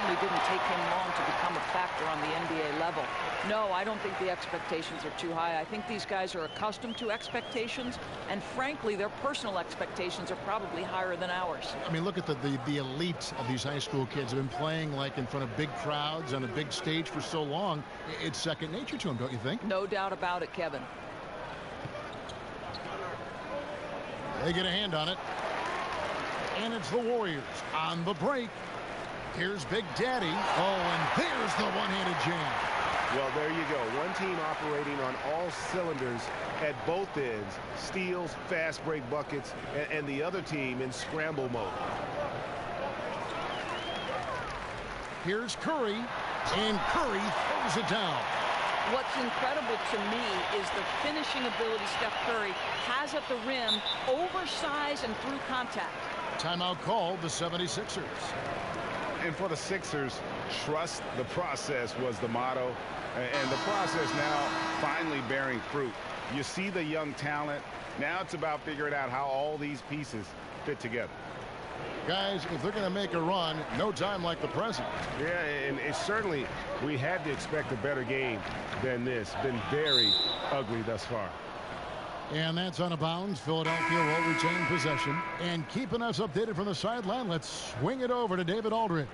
certainly didn't take him long to become a factor on the NBA level. No, I don't think the expectations are too high. I think these guys are accustomed to expectations, and frankly, their personal expectations are probably higher than ours. I mean, look at the elite of these high school kids have been playing like in front of big crowds on a big stage for so long. It's second nature to them, don't you think? No doubt about it, Kevin. They get a hand on it. And it's the Warriors on the break. Here's Big Daddy. Oh, and there's the one-handed jam. Well, there you go. One team operating on all cylinders at both ends. Steals, fast break buckets, and the other team in scramble mode. Here's Curry, and Curry throws it down. What's incredible to me is the finishing ability Steph Curry has at the rim, oversized and through contact. Timeout called the 76ers. And for the Sixers, trust the process was the motto. And the process now finally bearing fruit. You see the young talent. Now it's about figuring out how all these pieces fit together. Guys, if they're going to make a run, no time like the present. Yeah, and it's certainly, we had to expect a better game than this. Been very ugly thus far. And that's out of bounds. Philadelphia will retain possession. And keeping us updated from the sideline, let's swing it over to David Aldridge.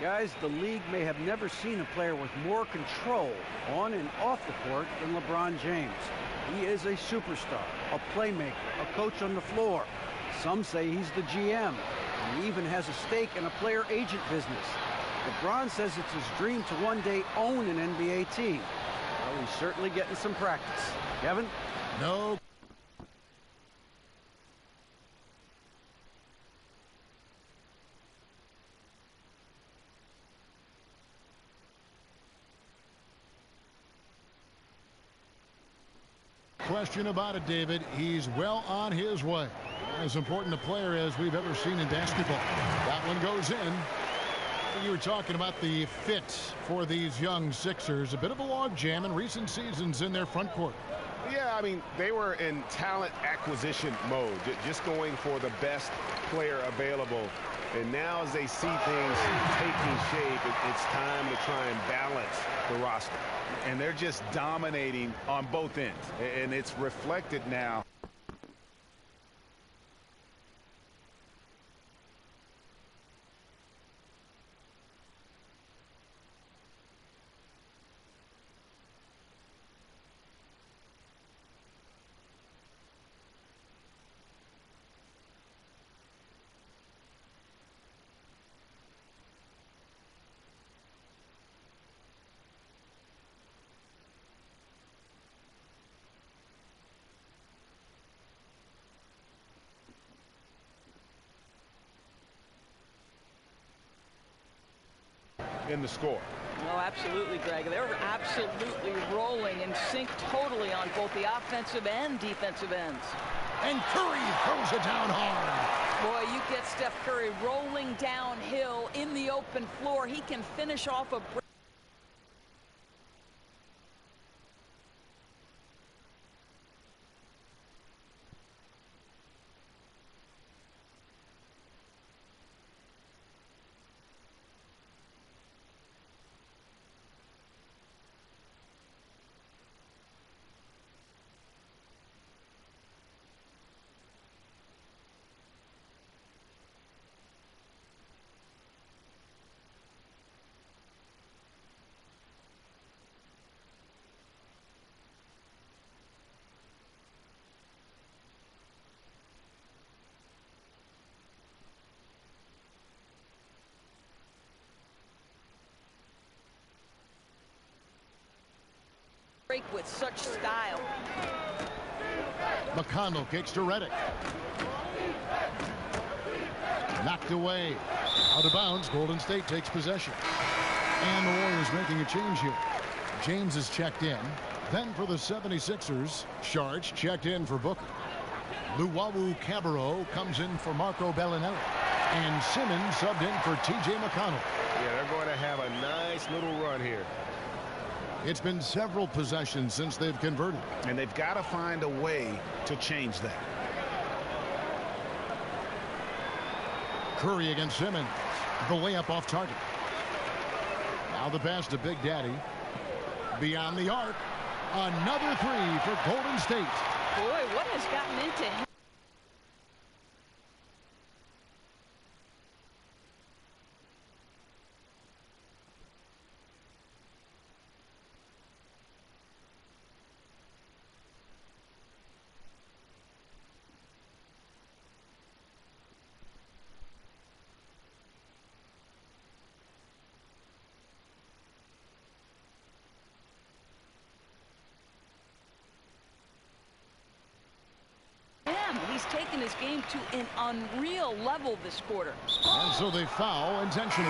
Guys, the league may have never seen a player with more control on and off the court than LeBron James. He is a superstar, a playmaker, a coach on the floor. Some say he's the GM. And he even has a stake in a player agent business. LeBron says it's his dream to one day own an NBA team. Well, he's certainly getting some practice. Kevin? No. Question about it, David. He's well on his way. As important a player as we've ever seen in basketball. That one goes in. You were talking about the fit for these young Sixers. A bit of a logjam in recent seasons in their front court. Yeah, I mean, they were in talent acquisition mode, just going for the best player available. And now as they see things taking shape, it's time to try and balance the roster. And they're just dominating on both ends. And it's reflected now. In the score. Oh, absolutely, Greg. They're absolutely rolling in sync totally on both the offensive and defensive ends. And Curry throws it down hard. Boy, you get Steph Curry rolling downhill in the open floor. He can finish off a break. With such style. McConnell kicks to Redick. Knocked away. Out of bounds. Golden State takes possession. And the Warriors making a change here. James is checked in. Then for the 76ers, Sharch checked in for Booker. Luwawu Cabarro comes in for Marco Bellinelli. And Simmons subbed in for T.J. McConnell. Yeah, they're going to have a nice little run here. It's been several possessions since they've converted. And they've got to find a way to change that. Curry against Simmons. The layup off target. Now the pass to Big Daddy. Beyond the arc. Another three for Golden State. Boy, what has gotten into him? He's taken his game to an unreal level this quarter. And so they foul intentionally.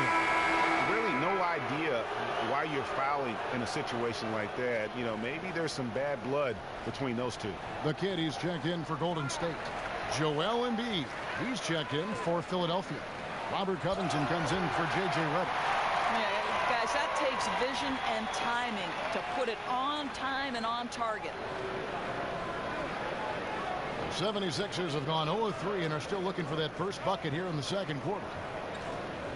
Really no idea why you're fouling in a situation like that. You know, maybe there's some bad blood between those two. The kid, he's checked in for Golden State. Joel Embiid, he's checked in for Philadelphia. Robert Covington comes in for J.J. Redick. Yeah, guys, that takes vision and timing to put it on time and on target. 76ers have gone 0-3 and are still looking for that first bucket here in the second quarter.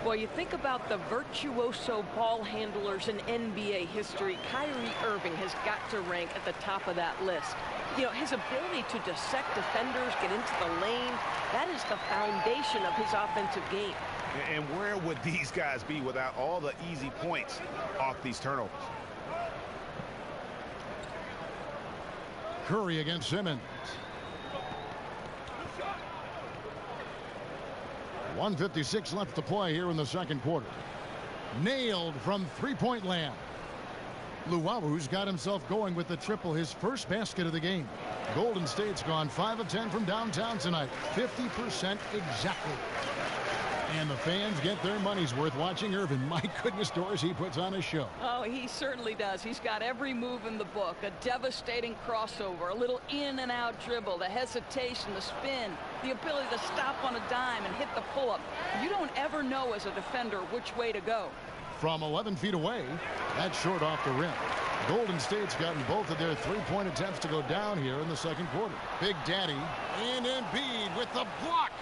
Boy, you think about the virtuoso ball handlers in NBA history. Kyrie Irving has got to rank at the top of that list. You know, his ability to dissect defenders, get into the lane, that is the foundation of his offensive game. And where would these guys be without all the easy points off these turnovers? Curry against Simmons. 1:56 left to play here in the second quarter. Nailed from three-point land. Luwawu's got himself going with the triple, his first basket of the game. Golden State's gone 5 of 10 from downtown tonight. 50% exactly. And the fans get their money's worth watching Irvin. My goodness, Doris, he puts on a show. Oh, he certainly does. He's got every move in the book. A devastating crossover, a little in and out dribble, the hesitation, the spin, the ability to stop on a dime and hit the pull-up. You don't ever know as a defender which way to go. From 11 feet away, that's short off the rim. Golden State's gotten both of their three-point attempts to go down here in the second quarter. Big Daddy and Embiid with the block.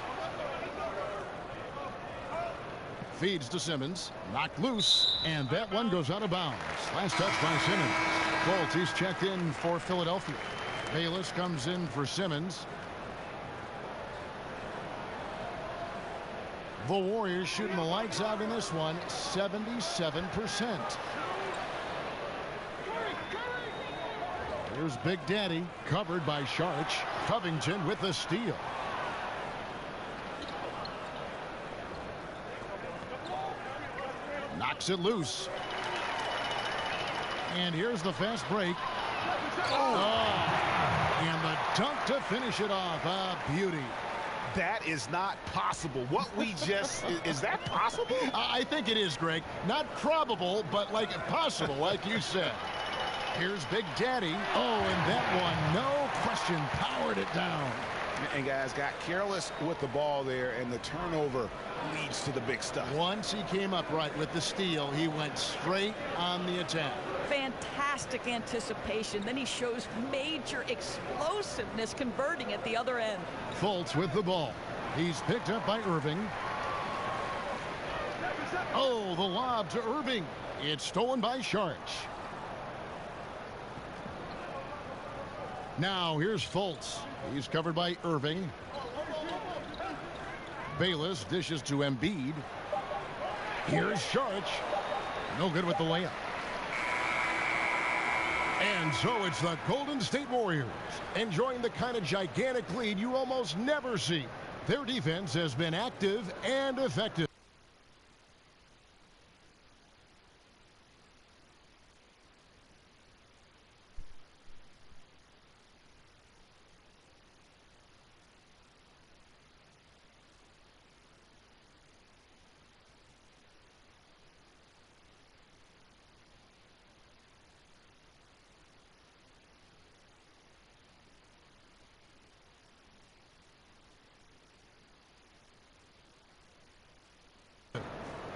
Feeds to Simmons, knocked loose, and that one goes out of bounds. Last touch by Simmons. Fultz, he's checked in for Philadelphia. Bayless comes in for Simmons. The Warriors shooting the lights out in this one, 77%. Here's Big Daddy, covered by Sharch. Covington with the steal. Knocks it loose. And here's the fast break. Oh. And the dunk to finish it off. A beauty. That is not possible. What we just, is that possible? I think it is, Greg. Not probable, but like possible, like you said. Here's Big Daddy. Oh, and that one, no question, powered it down. And guys got careless with the ball there, and the turnover leads to the big stuff. Once he came upright with the steal, he went straight on the attack. Fantastic anticipation. Then he shows major explosiveness converting at the other end. Fultz with the ball. He's picked up by Irving. Oh, the lob to Irving. It's stolen by Sharch. Now here's Fultz. He's covered by Irving. Bayless dishes to Embiid. Here's Sharch. No good with the layup. And so it's the Golden State Warriors enjoying the kind of gigantic lead you almost never see. Their defense has been active and effective.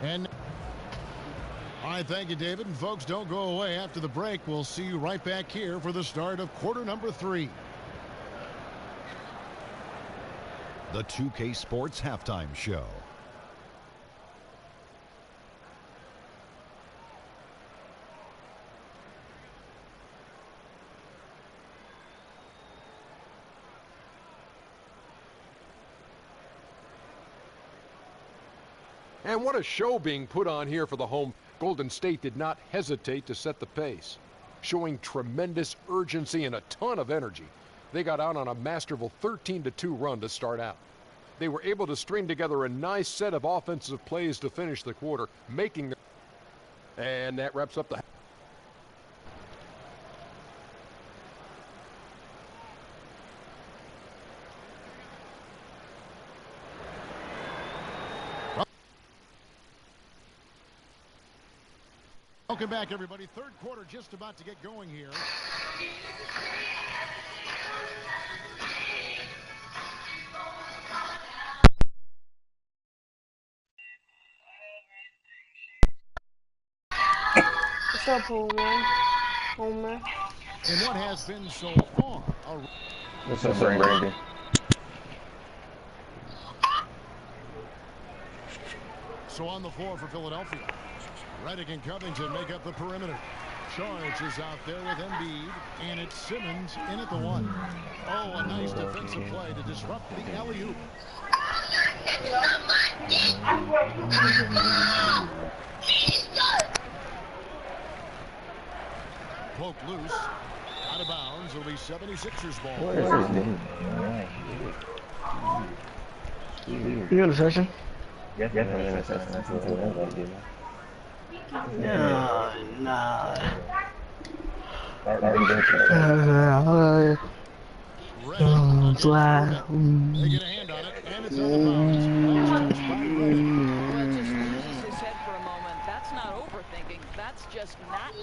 And I thank you, David. And folks, don't go away after the break. We'll see you right back here for the start of quarter number 3. The 2K Sports Halftime Show. And what a show being put on here for the home. Golden State did not hesitate to set the pace, showing tremendous urgency and a ton of energy. They got out on a masterful 13-2 run to start out. They were able to string together a nice set of offensive plays to finish the quarter, making the... And that wraps up the... Welcome back, everybody. Third quarter just about to get going here. What's up, Homer? Homer. And what has been so far a... What's up, Brandon? So on the floor for Philadelphia, Redick and Covington make up the perimeter. Charge is out there with Embiid, and it's Simmons in at the one. Oh, a nice defensive play to disrupt the alley-oop. Poked loose, out of bounds. It'll be 76ers ball. What is this? You in the session? Yes, I'm in the session. That's what I do. Nah. They get a hand on it, and it's out of bounds. Touched by Redick. Well, just loses his head for a moment. That's not overthinking. That's just not...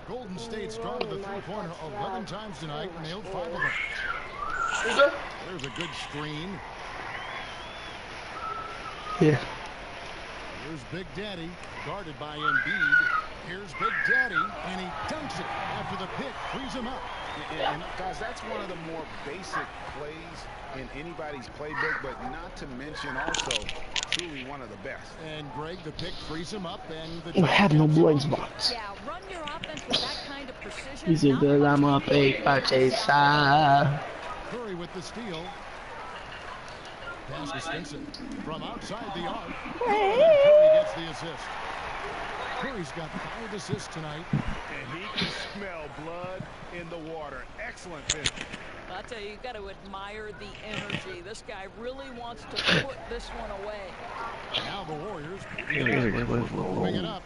Golden State's gone to the three-pointer 11 times tonight and nailed 5 of them. There's a good screen. Yeah. Here's Big Daddy, guarded by Embiid. Here's Big Daddy, and he dunks it after the pick, frees him up. And guys, that's one of the more basic plays in anybody's playbook, but not to mention also truly one of the best. And Greg, the pick frees him up, and the... I have no blind spots. Yeah, run your offense with that kind of precision. He's a good, I'm up a Pachesa. Curry with the steal. Pass to Stinson from outside the arc. Curry gets the assist. Curry's got 5 assists tonight. And he can smell blood in the water. Excellent finish. I'll tell you, you've got to admire the energy. This guy really wants to put this one away. Now the Warriors moving it up.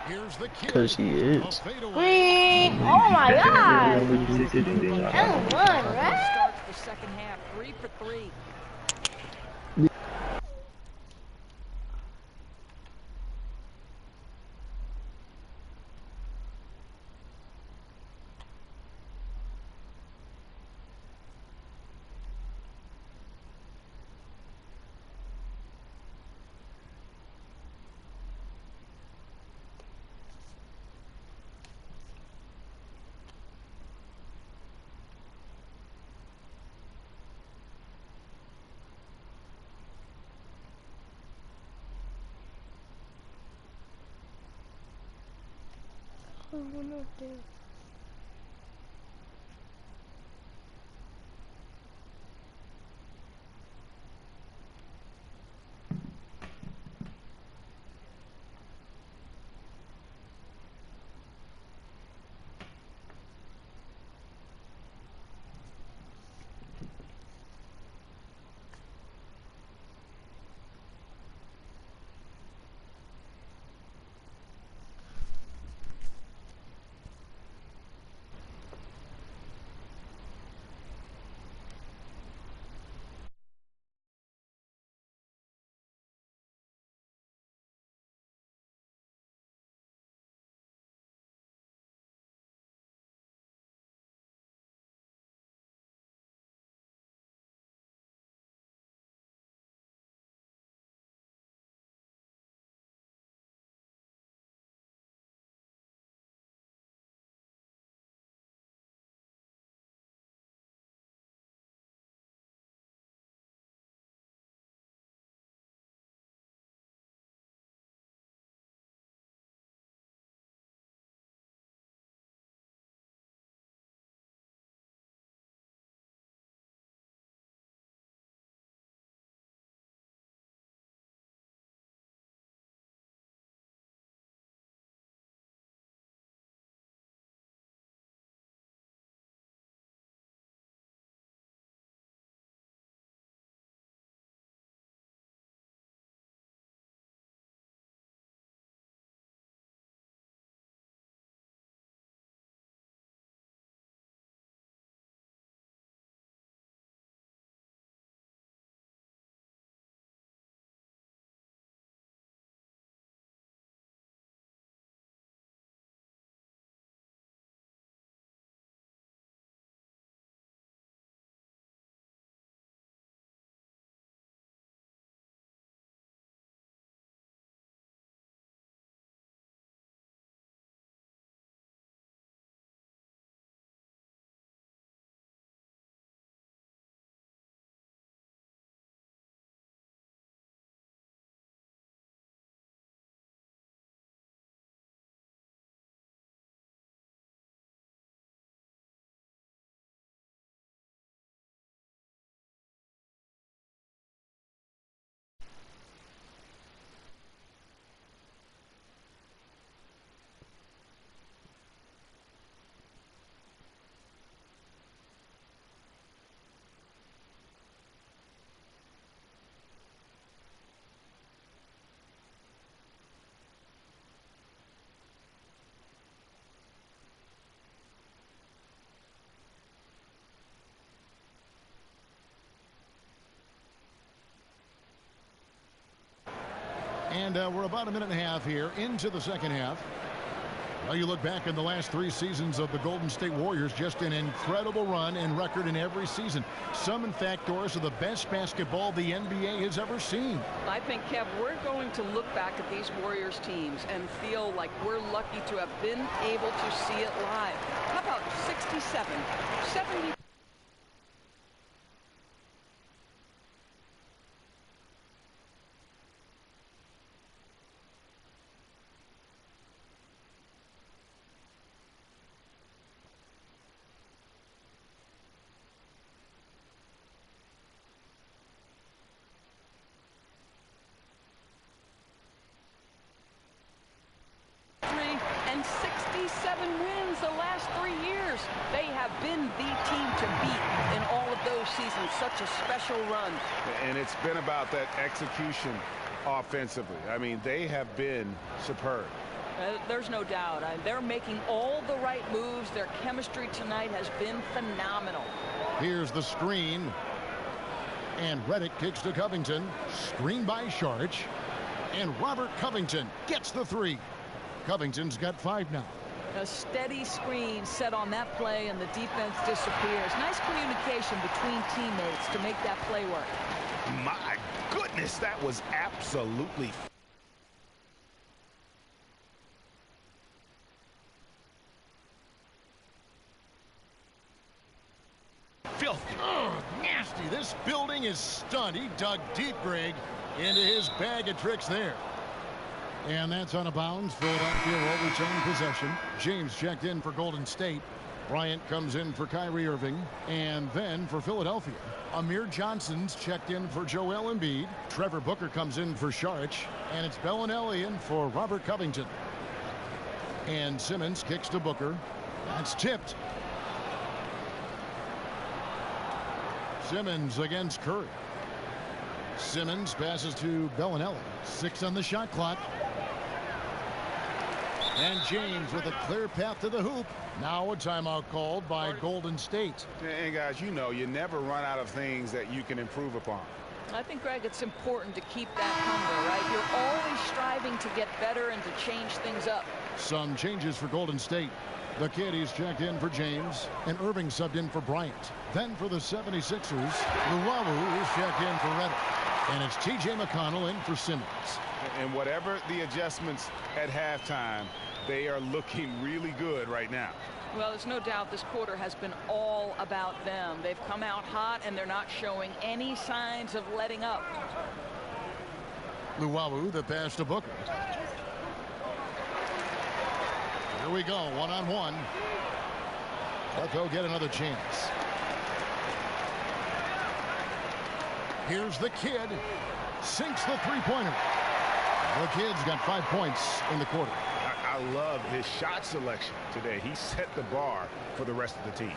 Here's the kid. Because he is. A fadeaway. Oh my god! That one, right? Starts the second half, 3 for 3. And we're about a minute and a half here into the second half. Well, you look back in the last 3 seasons of the Golden State Warriors, just an incredible run and record in every season. Some, in fact, Doris, are the best basketball the NBA has ever seen. I think, Kev, we're going to look back at these Warriors teams and feel like we're lucky to have been able to see it live. How about 67, 70? And 67 wins the last 3 years. They have been the team to beat in all of those seasons. Such a special run. And it's been about that execution offensively. I mean, they have been superb. There's no doubt. They're making all the right moves. Their chemistry tonight has been phenomenal. Here's the screen. And Redick kicks to Covington. Screen by Saric. And Robert Covington gets the 3. Covington's got 5 now. A steady screen set on that play, and the defense disappears. Nice communication between teammates to make that play work. My goodness, that was absolutely filthy. Oh, nasty. This building is stunned. He dug deep, Greg, into his bag of tricks there. And that's on a bounds. Philadelphia will return possession. James checked in for Golden State. Bryant comes in for Kyrie Irving. And then for Philadelphia, Amir Johnson's checked in for Joel Embiid. Trevor Booker comes in for Saric. And it's Bellinelli in for Robert Covington. And Simmons kicks to Booker. That's tipped. Simmons against Curry. Simmons passes to Bellinelli. 6 on the shot clock. And James with a clear path to the hoop. Now a timeout called by Golden State. And guys, you know, you never run out of things that you can improve upon. I think, Greg, it's important to keep that hunger, right? You're always striving to get better and to change things up. Some changes for Golden State. The kid, he's checked in for James, and Irving subbed in for Bryant. Then for the 76ers, Luwawu is checked in for Redick. And it's T.J. McConnell in for Simmons. And whatever the adjustments at halftime, they are looking really good right now. Well, there's no doubt this quarter has been all about them. They've come out hot, and they're not showing any signs of letting up. Luwawu, the pass to Booker. Here we go, one-on-one. But they'll get another chance. Here's the kid. Sinks the three-pointer. The kid's got 5 points in the quarter. I love his shot selection today. He set the bar for the rest of the team.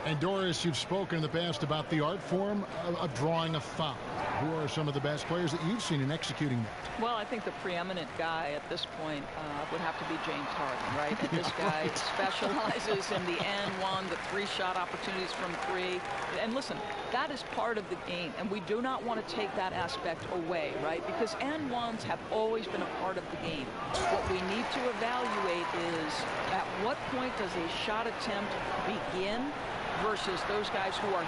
And Doris, you've spoken in the past about the art form of drawing a foul. Who are some of the best players that you've seen in executing that? Well, I think the preeminent guy at this point would have to be James Harden, right? And this guy specializes in the and-one, the 3-shot opportunities from 3. And listen, that is part of the game, and we do not want to take that aspect away, right? Because and-ones have always been a part of the game. What we need to evaluate is at what point does a shot attempt begin versus those guys who are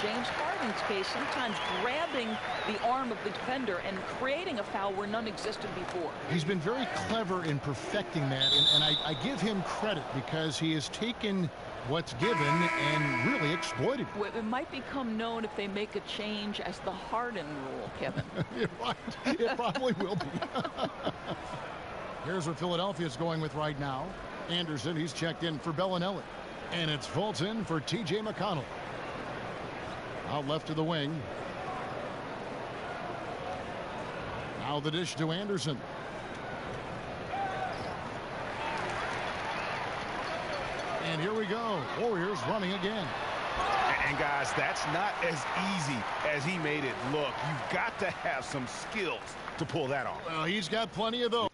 James Harden's case, sometimes grabbing the arm of the defender and creating a foul where none existed before. He's been very clever in perfecting that, and I give him credit because he has taken what's given and really exploited it. It might become known if they make a change as the Harden rule, Kevin. You're right. It probably will be. Here's what Philadelphia's going with right now. Anderson, he's checked in for Bellinelli. And it's Fulton for T.J. McConnell. Out left to the wing. Now the dish to Anderson. And here we go. Warriors running again. And guys, that's not as easy as he made it look. You've got to have some skills to pull that off. Well, he's got plenty of those.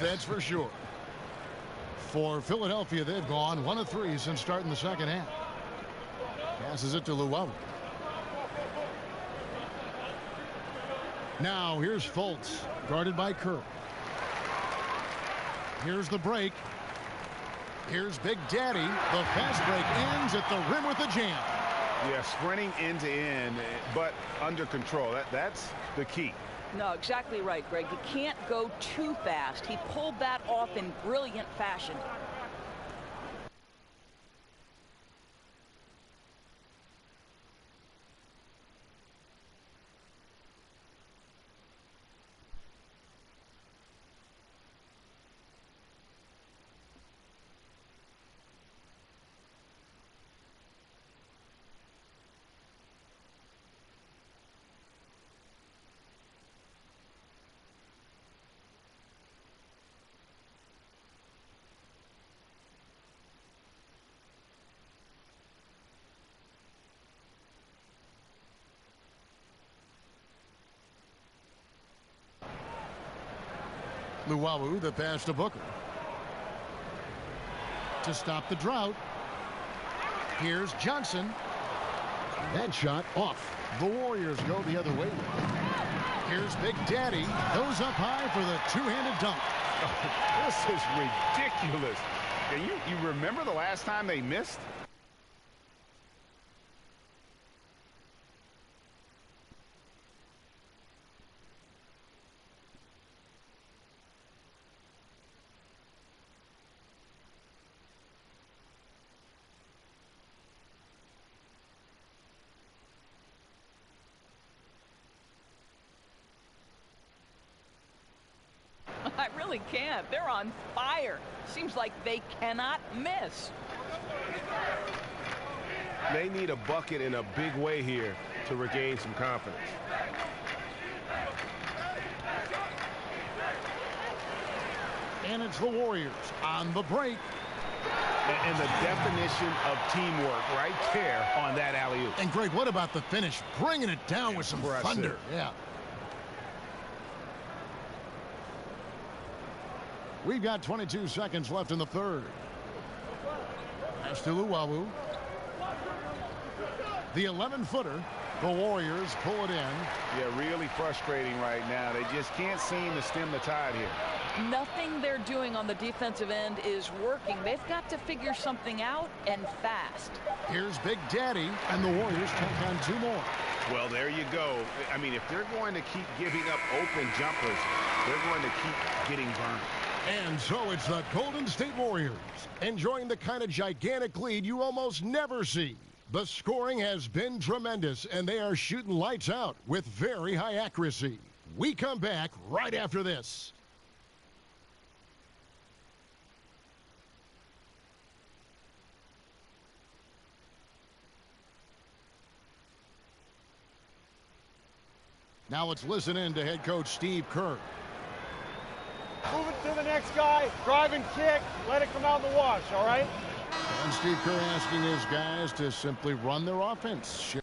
that's for sure. For Philadelphia, they've gone 1 of 3 since starting the second half. Passes it to Luau. Now here's Fultz, guarded by Kerr. Here's the break. Here's Big Daddy. The fast break ends at the rim with a jam. Yeah, sprinting end to end, but under control. That's the key. No, exactly right, Greg. You can't go too fast. He pulled that off in brilliant fashion. Luau, the pass to Booker. To stop the drought. Here's Johnson. That shot off. The Warriors go the other way. Here's Big Daddy. Goes up high for the two-handed dunk. This is ridiculous. You remember the last time they missed? I really can't. They're on fire. Seems like they cannot miss. They need a bucket in a big way here to regain some confidence. And it's the Warriors on the break. And the definition of teamwork right there on that alley-oop. And Greg, what about the finish? Bringing it down with some thunder. Yeah. We've got 22 seconds left in the third. Pass to Luau. The 11-footer. The Warriors pull it in. Yeah, really frustrating right now. They just can't seem to stem the tide here. Nothing they're doing on the defensive end is working. They've got to figure something out, and fast. Here's Big Daddy, and the Warriors take on 2 more. Well, there you go. I mean, if they're going to keep giving up open jumpers, they're going to keep getting burned. And so it's the Golden State Warriors enjoying the kind of gigantic lead you almost never see. The scoring has been tremendous, and they are shooting lights out with very high accuracy. We come back right after this. Now let's listen in to head coach Steve Kerr. Move it to the next guy, drive and kick, let it come out in the wash, all right? And Steve Kerr asking his guys to simply run their offense.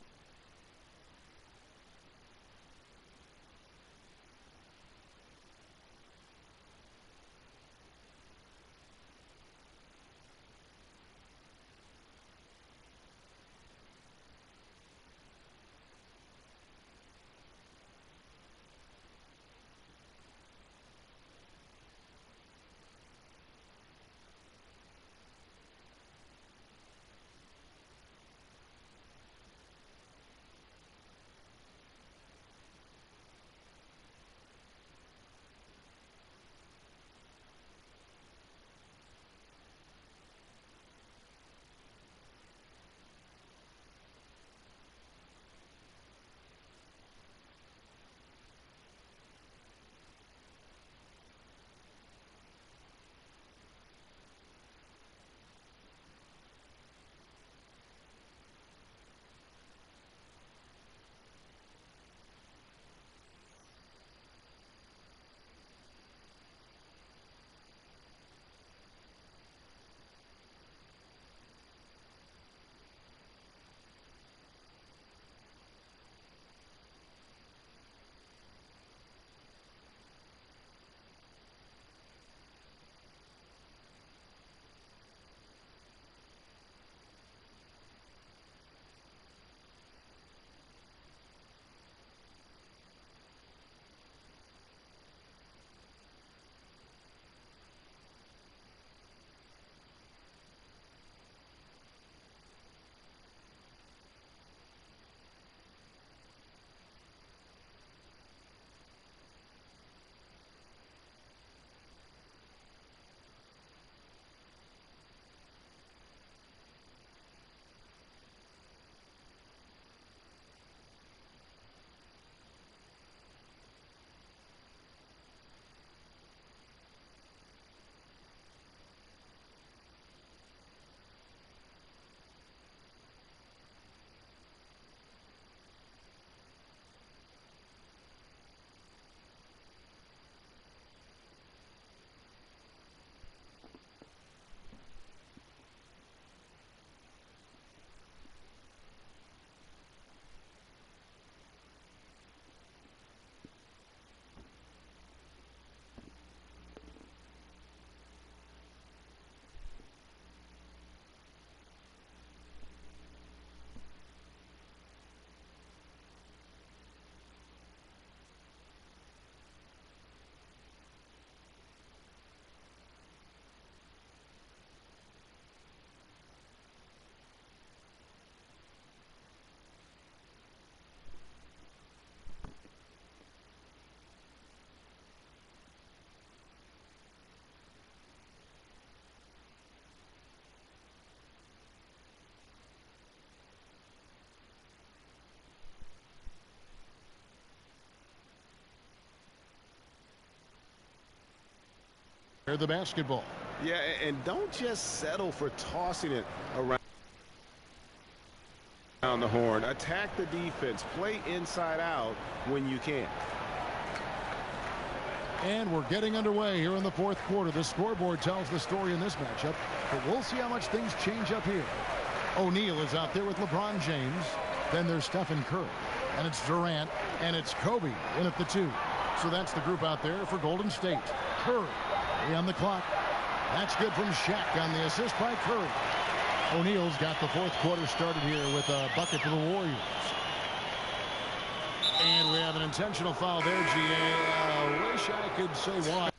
the basketball. Yeah, and don't just settle for tossing it around the horn. Attack the defense. Play inside out when you can. And we're getting underway here in the fourth quarter. The scoreboard tells the story in this matchup, but we'll see how much things change up here. O'Neal is out there with LeBron James. Then there's Stephen Curry. And it's Durant. And it's Kobe in at the 2. So that's the group out there for Golden State. Curry on the clock. That's good from Shaq on the assist by Curry. O'Neal's got the fourth quarter started here with a bucket for the Warriors. And we have an intentional foul there, GA. Wish I could say why.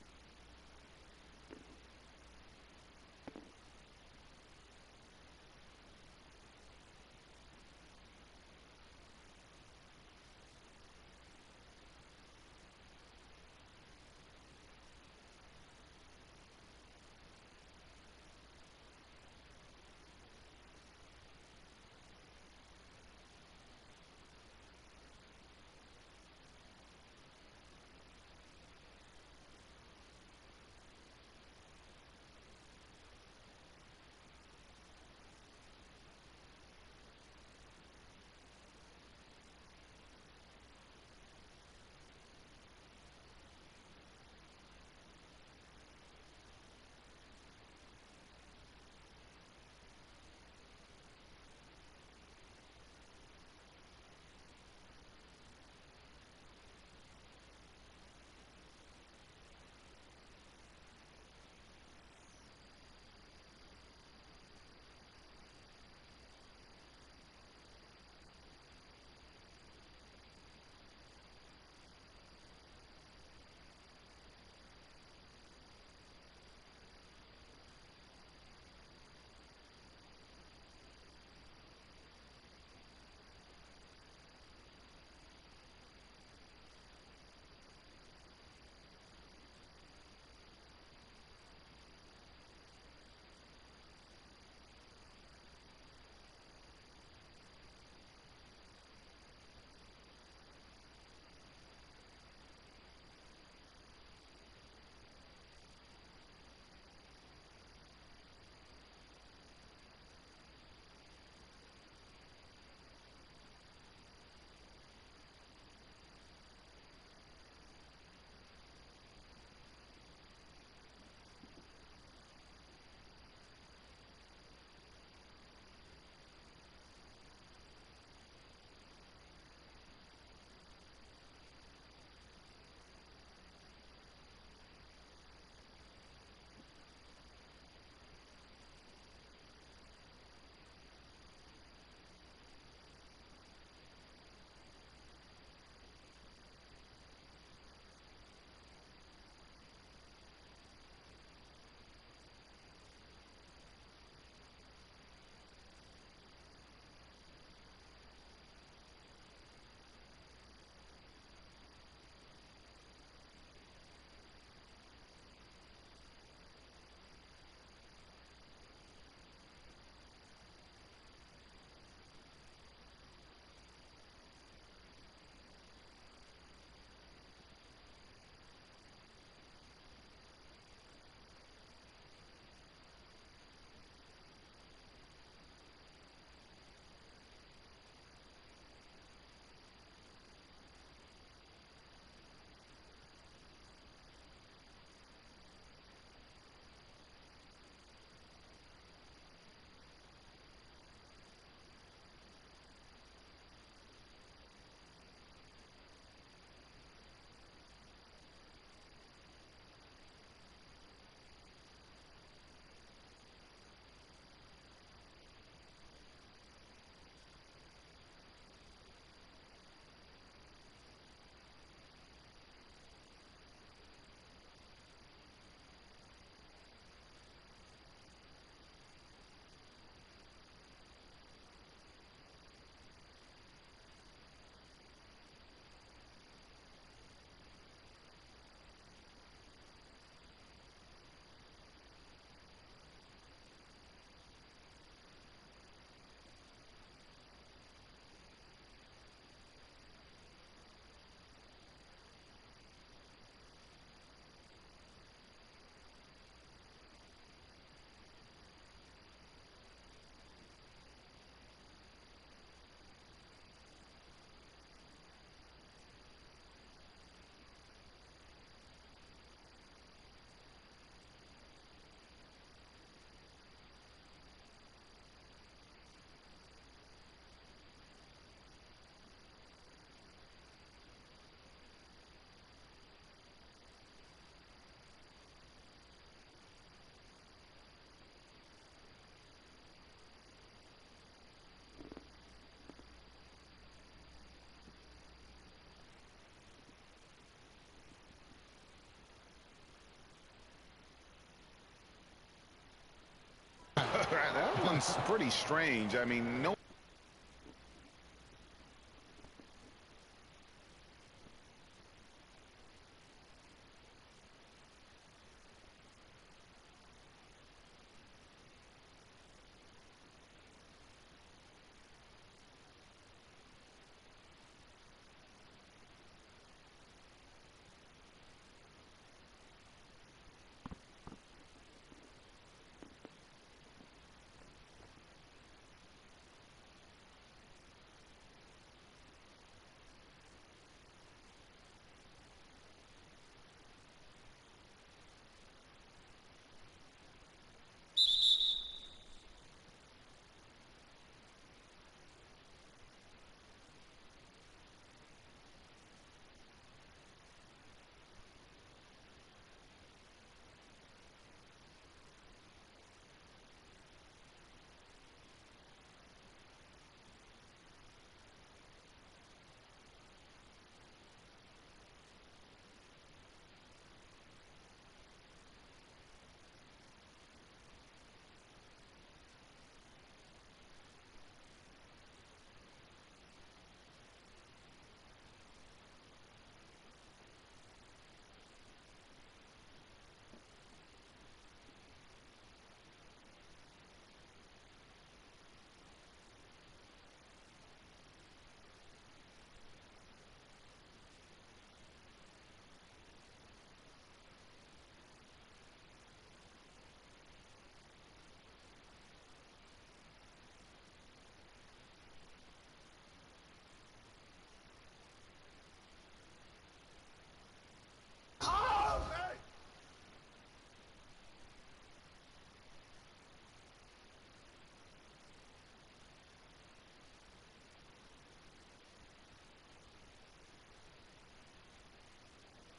seems pretty strange. I mean, no.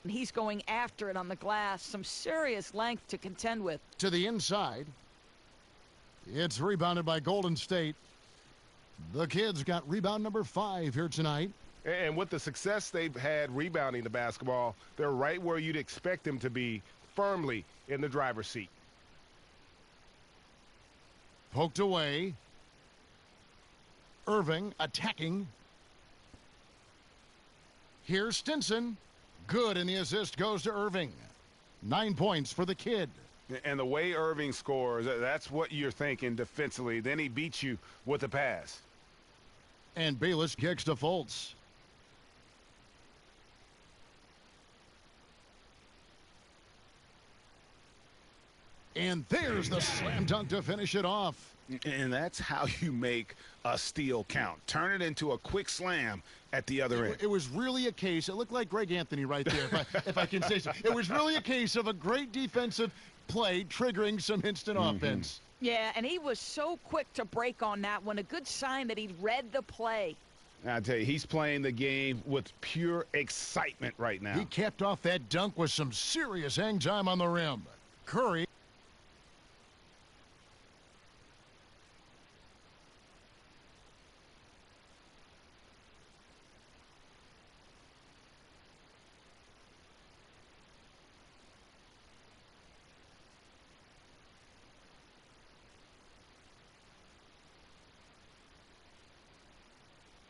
He's going after it on the glass. Some serious length to contend with. To the inside. It's rebounded by Golden State. The Kids got rebound number 5 here tonight. And with the success they've had rebounding the basketball, they're right where you'd expect them to be, firmly in the driver's seat. Poked away. Irving attacking. Here's Stinson. Good, and the assist goes to Irving. 9 points for the Kid. And the way Irving scores, that's what you're thinking defensively. Then he beats you with a pass. And Bayless kicks to Fultz. And there's the slam dunk to finish it off. And that's how you make a steal count. Turn it into a quick slam at the other end. It was really a case. It looked like Greg Anthony right there, if I can say so. It was really a case of a great defensive play triggering some instant offense. Yeah, and he was so quick to break on that one. A good sign that he read the play. I tell you, he's playing the game with pure excitement right now. He capped off that dunk with some serious hang time on the rim. Curry.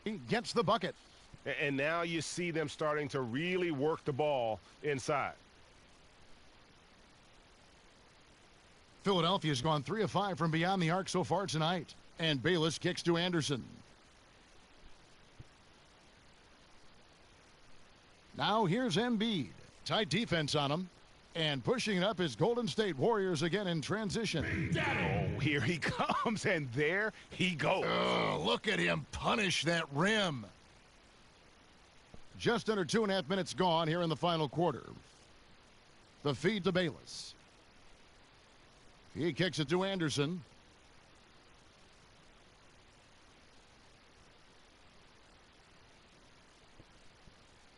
He gets the bucket. And now you see them starting to really work the ball inside. Philadelphia's gone 3 of 5 from beyond the arc so far tonight. And Bayless kicks to Anderson. Now here's Embiid. Tight defense on him. And pushing it up is Golden State Warriors again in transition. Oh, here he comes, and there he goes. Oh, look at him punish that rim. Just under 2.5 minutes gone here in the final quarter. The feed to Bayless. He kicks it to Anderson.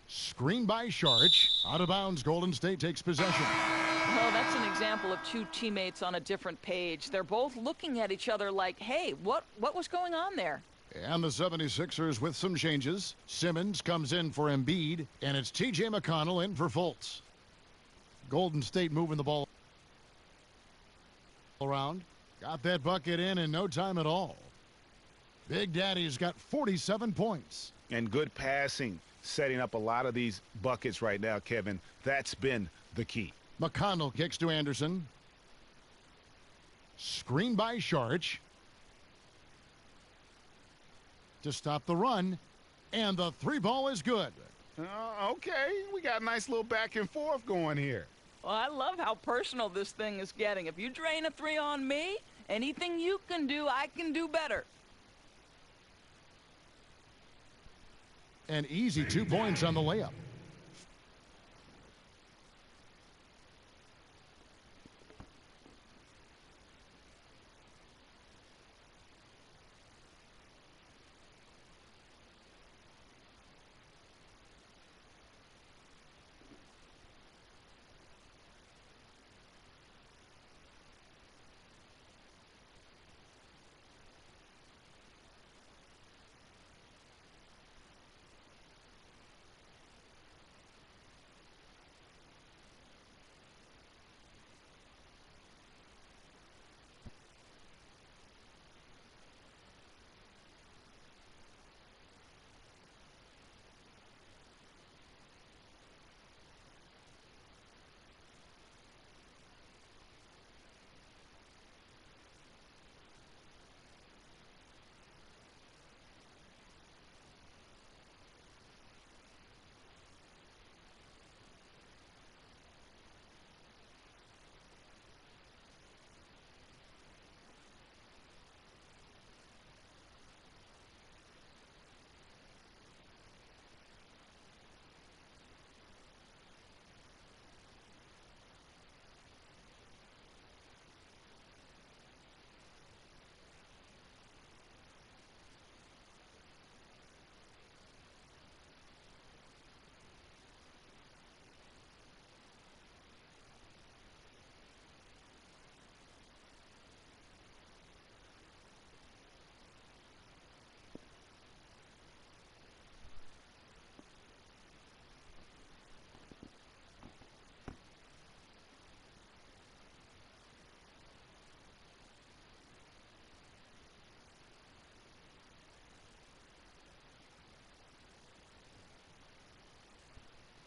Screen by Saric. Out of bounds, Golden State takes possession. Well, that's an example of two teammates on a different page. They're both looking at each other like, hey, what was going on there? And the 76ers with some changes. Simmons comes in for Embiid, and it's T.J. McConnell in for Fultz. Golden State moving the ball around. Got that bucket in no time at all. Big Daddy's got 47 points. And good passing, setting up a lot of these buckets right now, Kevin. That's been the key. McConnell kicks to Anderson. Screen by Sharch. To stop the run. And the three ball is good. Okay, we got a nice little back and forth going here. Well, I love how personal this thing is getting. If you drain a three on me, anything you can do, I can do better. An easy 2 points on the layup.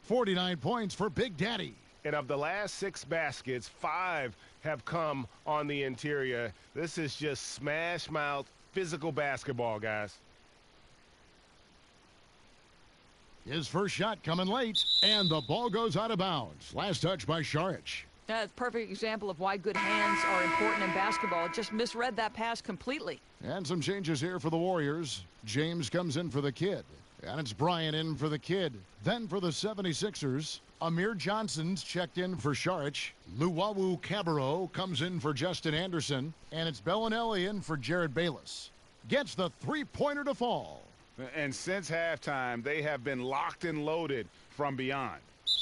.49 points for Big Daddy. And of the last 6 baskets, 5 have come on the interior. This is just smash mouth physical basketball, guys. His first shot coming late, and the ball goes out of bounds. Last touch by Sharch. That's a perfect example of why good hands are important in basketball. It just misread that pass completely. And some changes here for the Warriors. James comes in for the kid. And it's Bryant in for the kid. Then for the 76ers, Amir Johnson's checked in for Sharch. Luwawu Cabarro comes in for Justin Anderson. And it's Bellinelli in for Jared Bayless. Gets the three-pointer to fall. And since halftime, they have been locked and loaded from beyond.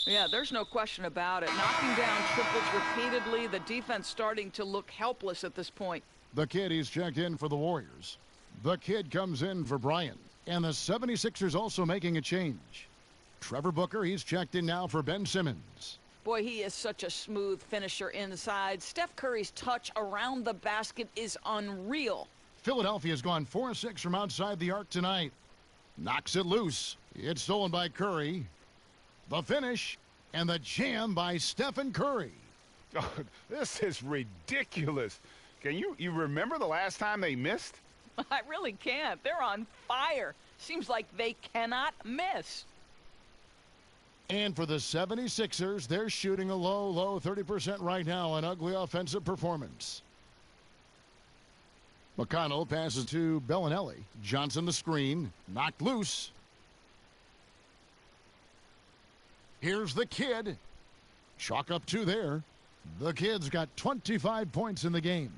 Yeah, there's no question about it. Knocking down triples repeatedly, the defense starting to look helpless at this point. The kid, he's checked in for the Warriors. The kid comes in for Bryant. And the 76ers also making a change. Trevor Booker, he's checked in now for Ben Simmons. Boy, he is such a smooth finisher inside. Steph Curry's touch around the basket is unreal. Philadelphia's gone 4-6 from outside the arc tonight. Knocks it loose. It's stolen by Curry. The finish and the jam by Stephen Curry. Oh, this is ridiculous. Can you remember the last time they missed? I really can't. They're on fire. Seems like they cannot miss. And for the 76ers, they're shooting a low 30% right now. An ugly offensive performance. McConnell passes to Bellinelli. Johnson the screen. Knocked loose. Here's the kid. Chalk up 2 there. The kid's got 25 points in the game.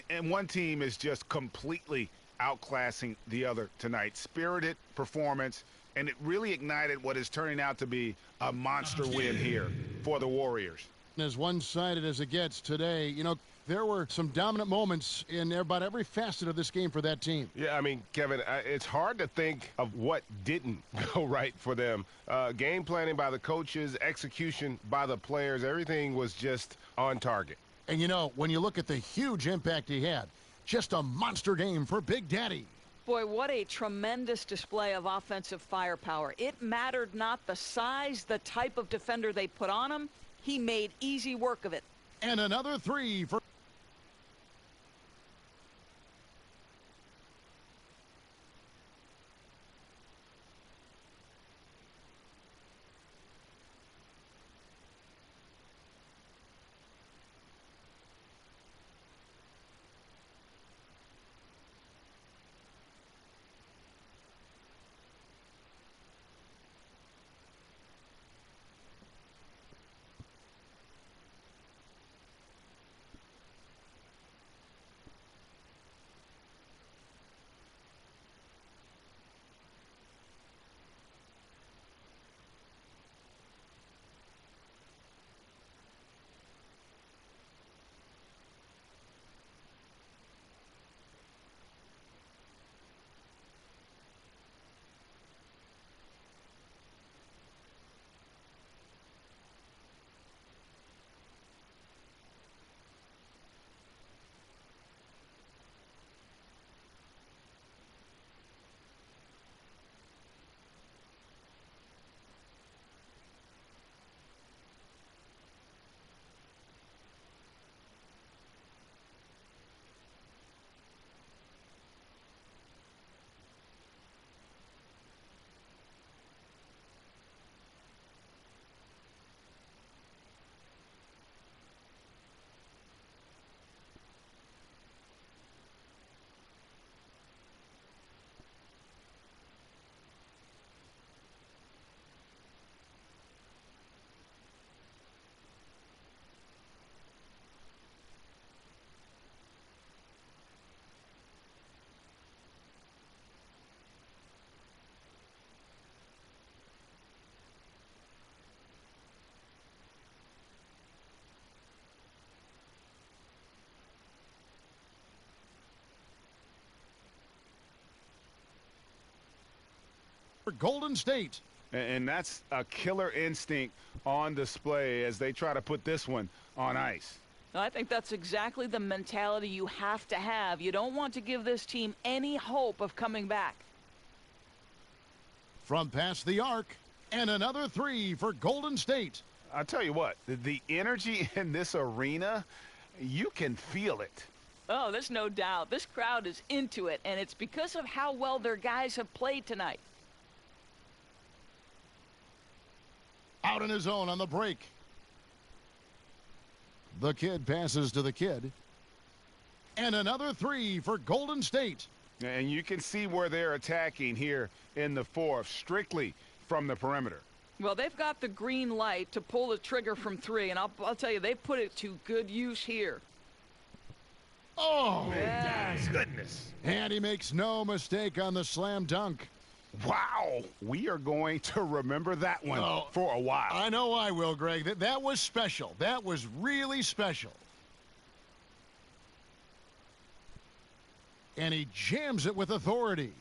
And one team is just completely outclassing the other tonight. Spirited performance, and it really ignited what is turning out to be a monster win here for the Warriors. As one-sided as it gets today, you know, there were some dominant moments in about every facet of this game for that team. Yeah, I mean, Kevin, it's hard to think of what didn't go right for them. Game planning by the coaches, execution by the players, everything was just on target. And you know, when you look at the huge impact he had, just a monster game for Big Daddy. Boy, what a tremendous display of offensive firepower. It mattered not the size, the type of defender they put on him. He made easy work of it. And another three for... for Golden State. And that's a killer instinct on display as they try to put this one on ice. I think that's exactly the mentality you have to have. You don't want to give this team any hope of coming back. From past the arc, and another three for Golden State. I'll tell you what, the energy in this arena, you can feel it. Oh, there's no doubt. This crowd is into it, and it's because of how well their guys have played tonight. Out in his own on the break. The kid passes to the kid. And another three for Golden State. And you can see where they're attacking here in the fourth, strictly from the perimeter. Well, they've got the green light to pull the trigger from three, and I'll tell you, they put it to good use here. Oh, yes. Goodness. And he makes no mistake on the slam dunk. Wow. We are going to remember that one for a while. I know I will, Greg. That was special. That was really special. And he jams it with authority.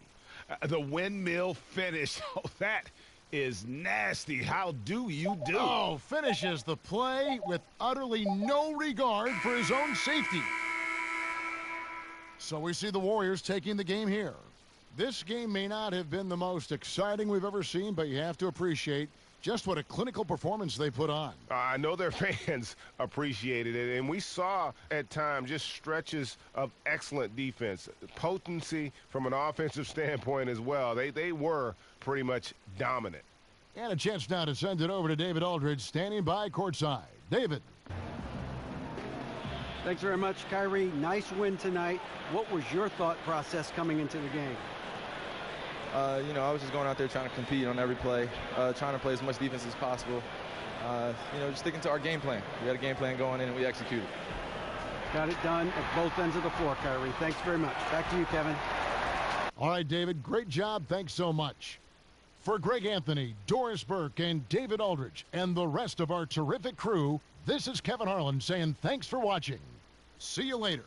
The windmill finish. Oh, that is nasty. How do you do? Oh, finishes the play with utterly no regard for his own safety. So we see the Warriors taking the game here. This game may not have been the most exciting we've ever seen, but you have to appreciate just what a clinical performance they put on. I know their fans appreciated it, and we saw at times just stretches of excellent defense, potency from an offensive standpoint as well. They were pretty much dominant. And a chance now to send it over to David Aldridge, standing by courtside. David. Thanks very much, Kyrie. Nice win tonight. What was your thought process coming into the game? I was just going out there trying to compete on every play, trying to play as much defense as possible. Just sticking to our game plan. We had a game plan going in, and we executed. Got it done at both ends of the floor, Kyrie. Thanks very much. Back to you, Kevin. All right, David, great job. Thanks so much. For Greg Anthony, Doris Burke, and David Aldridge, and the rest of our terrific crew, this is Kevin Harlan saying thanks for watching. See you later.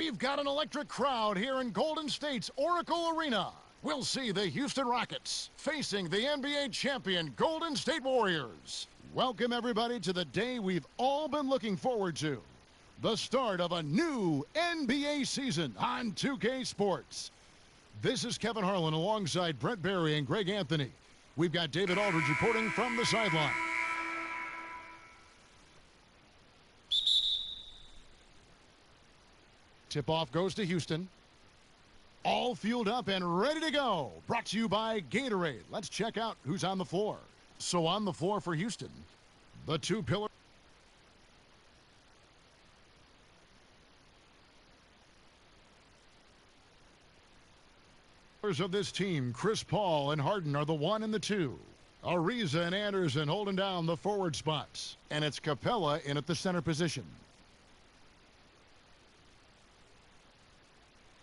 We've got an electric crowd here in Golden State's Oracle Arena. We'll see the Houston Rockets facing the NBA champion Golden State Warriors. Welcome, everybody, to the day we've all been looking forward to. The start of a new NBA season on 2K Sports. This is Kevin Harlan alongside Brent Barry and Greg Anthony. We've got David Aldridge reporting from the sideline. Tip-off goes to Houston. All fueled up and ready to go. Brought to you by Gatorade. Let's check out who's on the floor. So on the floor for Houston, the two pillars of this team, Chris Paul and Harden, are the 1 and the 2. Ariza and Anderson holding down the forward spots. And it's Capella in at the center position.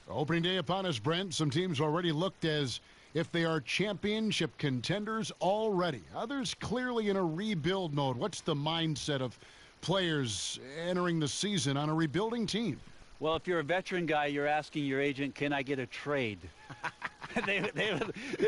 Opening day upon us, Brent. Some teams already looked as if they are championship contenders already. Others clearly in a rebuild mode. What's the mindset of players entering the season on a rebuilding team? Well, if you're a veteran guy, you're asking your agent, can I get a trade? they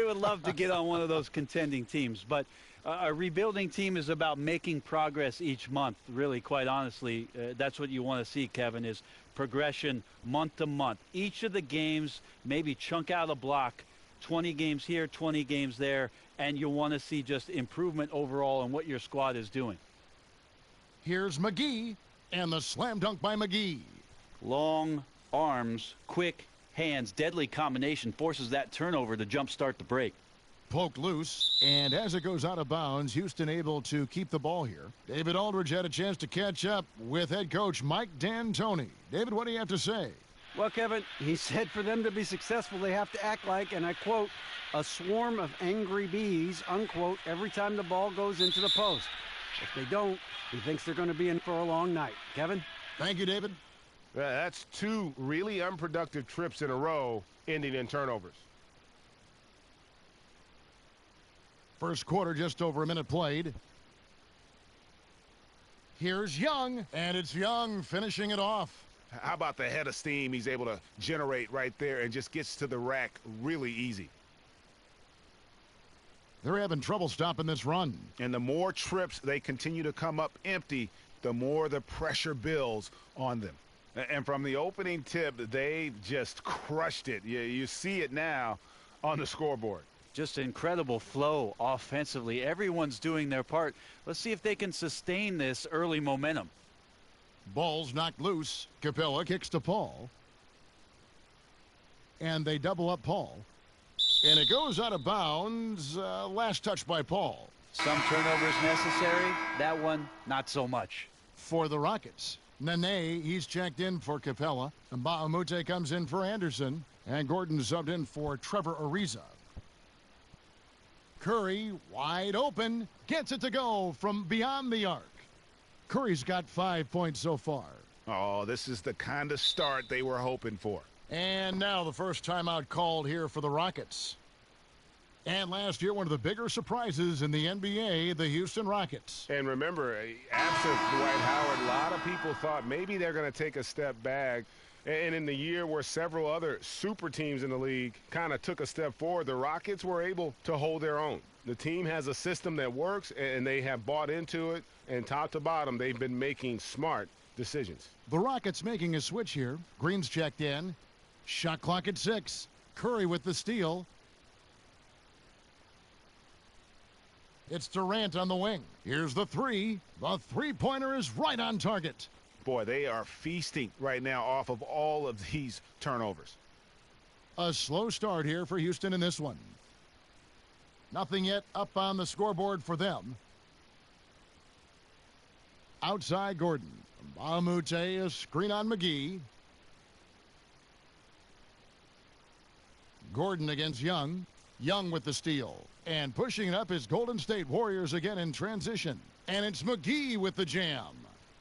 would love to get on one of those contending teams. But a rebuilding team is about making progress each month, really, quite honestly. That's what you want to see, Kevin, is progression month to month. Each of the games, maybe chunk out a block, 20 games here, 20 games there, and you want to see just improvement overall in what your squad is doing. Here's McGee, and the slam dunk by McGee. Long arms, quick hands, deadly combination, forces that turnover to jumpstart the break. Poked loose, and as it goes out of bounds, Houston able to keep the ball here. David Aldridge had a chance to catch up with head coach Mike D'Antoni. David, what do you have to say? Well, Kevin, he said for them to be successful, they have to act like, and I quote, a swarm of angry bees, unquote, every time the ball goes into the post. If they don't, he thinks they're going to be in for a long night. Kevin? Thank you, David. That's 2 really unproductive trips in a row, ending in turnovers. First quarter, just over a minute played. Here's Young, and it's Young finishing it off. How about the head of steam he's able to generate right there and just gets to the rack really easy. They're having trouble stopping this run. And the more trips they continue to come up empty, the more the pressure builds on them. And from the opening tip, they just crushed it. You see it now on the scoreboard. Just incredible flow offensively. Everyone's doing their part. Let's see if they can sustain this early momentum. Ball's knocked loose. Capella kicks to Paul. And they double up Paul. And it goes out of bounds. Last touch by Paul. Some turnovers necessary. That one, not so much. For the Rockets, Nene, he's checked in for Capella. And Mbah-a-Moute comes in for Anderson. And Gordon subbed in for Trevor Ariza. Curry, wide open, gets it to go from beyond the arc. Curry's got 5 points so far. Oh, this is the kind of start they were hoping for. And now the first timeout called here for the Rockets. And last year, one of the bigger surprises in the NBA, the Houston Rockets. And remember, absent Dwight Howard, a lot of people thought maybe they're going to take a step back. And in the year where several other super teams in the league kind of took a step forward, the Rockets were able to hold their own. The team has a system that works, and they have bought into it. And top to bottom, they've been making smart decisions. The Rockets making a switch here. Green's checked in. Shot clock at 6. Curry with the steal. It's Durant on the wing. Here's the 3. The three-pointer is right on target. Boy, they are feasting right now off of all of these turnovers. A slow start here for Houston in this one. Nothing yet up on the scoreboard for them. Outside Gordon. Mbah-a-Moute, a screen on McGee. Gordon against Young. Young with the steal. And pushing it up is Golden State Warriors again in transition. And it's McGee with the jam.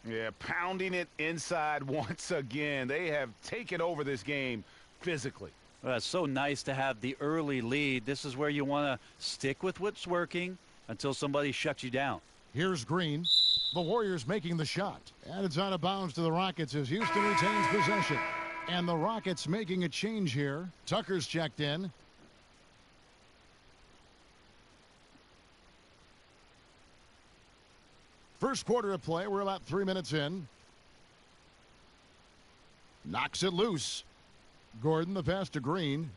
Yeah, pounding it inside once again. They have taken over this game physically. Well, it's so nice to have the early lead. This is where you want to stick with what's working until somebody shuts you down. Here's Green. The Warriors making the shot. And it's out of bounds to the Rockets as Houston retains possession. And the Rockets making a change here. Tucker's checked in. First quarter of play. We're about 3 minutes in. Knocks it loose. Gordon, the pass to Green.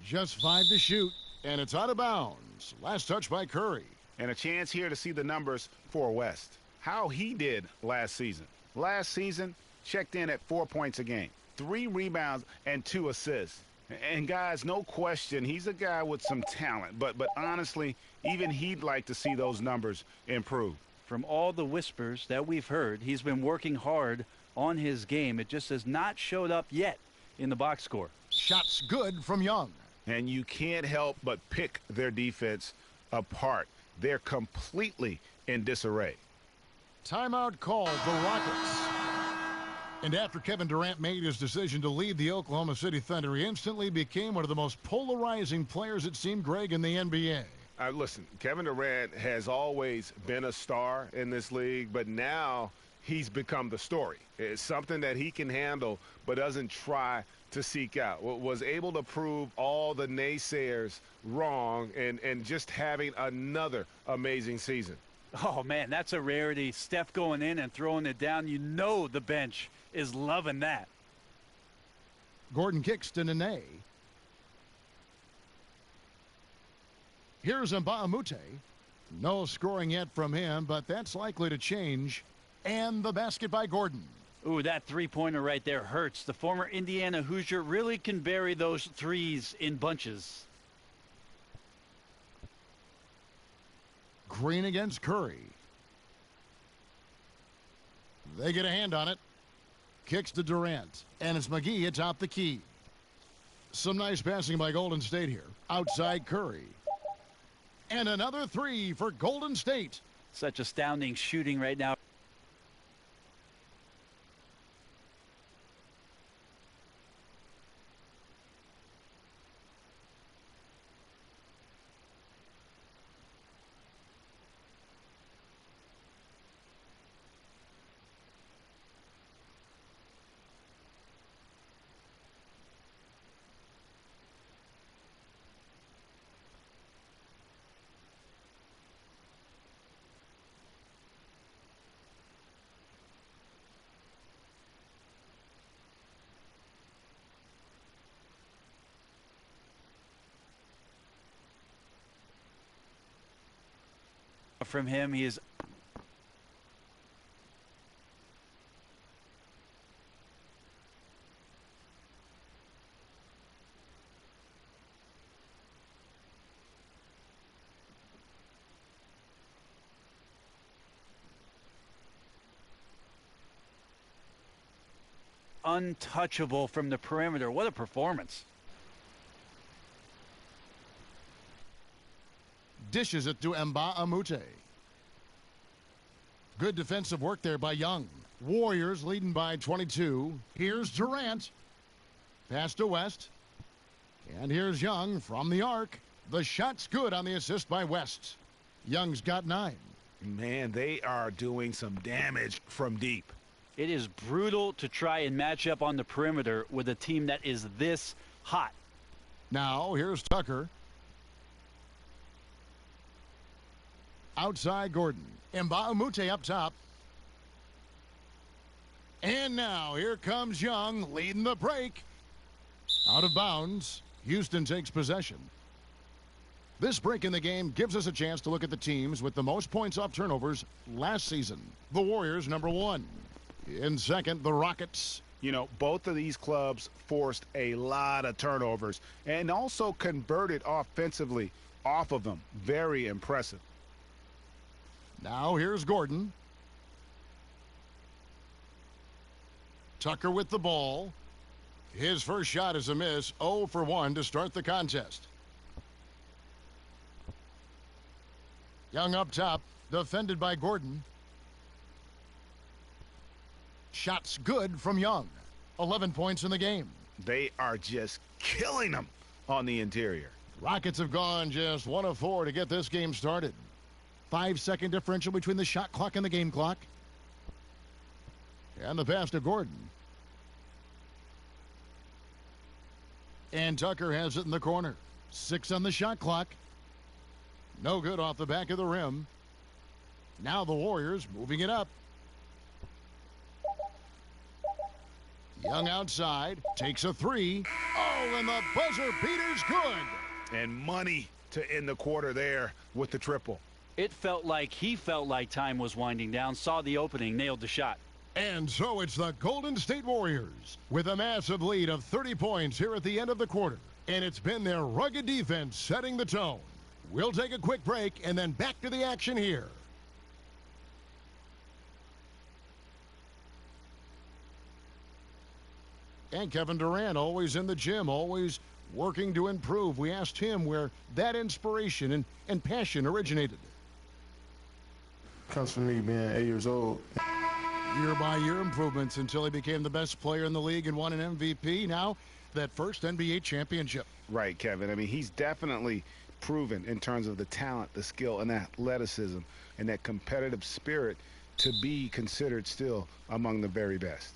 Just 5 to shoot. And it's out of bounds. Last touch by Curry. And a chance here to see the numbers for West. How he did last season. Last season, checked in at 4 points a game. 3 rebounds and 2 assists. And guys, no question, he's a guy with some talent. But honestly, even he'd like to see those numbers improve. From all the whispers that we've heard, he's been working hard on his game. It just has not showed up yet in the box score. Shots good from Young. And you can't help but pick their defense apart. They're completely in disarray. Timeout called the Rockets. And after Kevin Durant made his decision to leave the Oklahoma City Thunder, he instantly became one of the most polarizing players, it seemed, Greg, in the NBA. Listen, Kevin Durant has always been a star in this league, but now he's become the story. It's something that he can handle but doesn't try to seek out. Was able to prove all the naysayers wrong and just having another amazing season. Oh, man, that's a rarity. Steph going in and throwing it down. You know the bench is loving that. Gordon kicks to Nene. Here's Mbamute. No scoring yet from him, but that's likely to change. And the basket by Gordon. Ooh, that three-pointer right there hurts. The former Indiana Hoosier really can bury those threes in bunches. Green against Curry. They get a hand on it. Kicks to Durant. And it's McGee atop the key. Some nice passing by Golden State here. Outside Curry. And another three for Golden State. Such astounding shooting right now. From him, he is untouchable from the perimeter. What a performance. Dishes it to Mbamute. Good defensive work there by Young. Warriors leading by 22. Here's Durant. Pass to West. And here's Young from the arc. The shot's good on the assist by West. Young's got 9. Man, they are doing some damage from deep. It is brutal to try and match up on the perimeter with a team that is this hot. Now here's Tucker. Outside Gordon. Mbamute up top. And now here comes Young leading the break. Out of bounds. Houston takes possession. This break in the game gives us a chance to look at the teams with the most points off turnovers last season. The Warriors, number 1. In second, the Rockets. You know, both of these clubs forced a lot of turnovers and also converted offensively off of them. Very impressive. Now here's Gordon. Tucker with the ball. His first shot is a miss. 0 for 1 to start the contest. Young up top, defended by Gordon. Shots good from Young. 11 points in the game. They are just killing them on the interior. Rockets have gone just 1 of 4 to get this game started. 5-second differential between the shot clock and the game clock. And the pass to Gordon. And Tucker has it in the corner. 6 on the shot clock. No good off the back of the rim. Now the Warriors moving it up. Young outside, takes a 3. Oh, and the buzzer beater's good. And money to end the quarter there with the triple. It felt like he felt like time was winding down, saw the opening, nailed the shot. And so it's the Golden State Warriors with a massive lead of 30 points here at the end of the quarter. And it's been their rugged defense setting the tone. We'll take a quick break and then back to the action here. And Kevin Durant, always in the gym, always working to improve. We asked him where that inspiration and passion originated. Comes from me being 8 years old. Year-by-year improvements until he became the best player in the league and won an MVP. Now, that first NBA championship. Right, Kevin. I mean, he's definitely proven in terms of the talent, the skill, and the athleticism, and that competitive spirit to be considered still among the very best.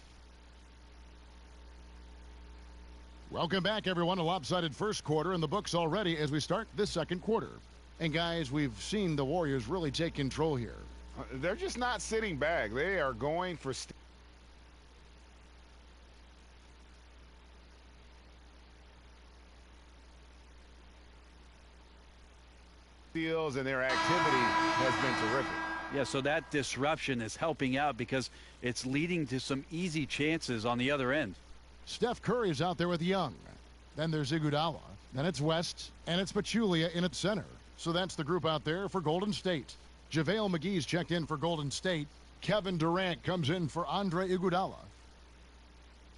Welcome back, everyone. A lopsided first quarter in the books already as we start this second quarter. And, guys, we've seen the Warriors really take control here. They're just not sitting back. They are going for steals, and their activity has been terrific. Yeah, so that disruption is helping out because it's leading to some easy chances on the other end. Steph Curry is out there with Young. Then there's Iguodala. Then it's West, and it's Pachulia in its center. So that's the group out there for Golden State. JaVale McGee's checked in for Golden State. Kevin Durant comes in for Andre Iguodala.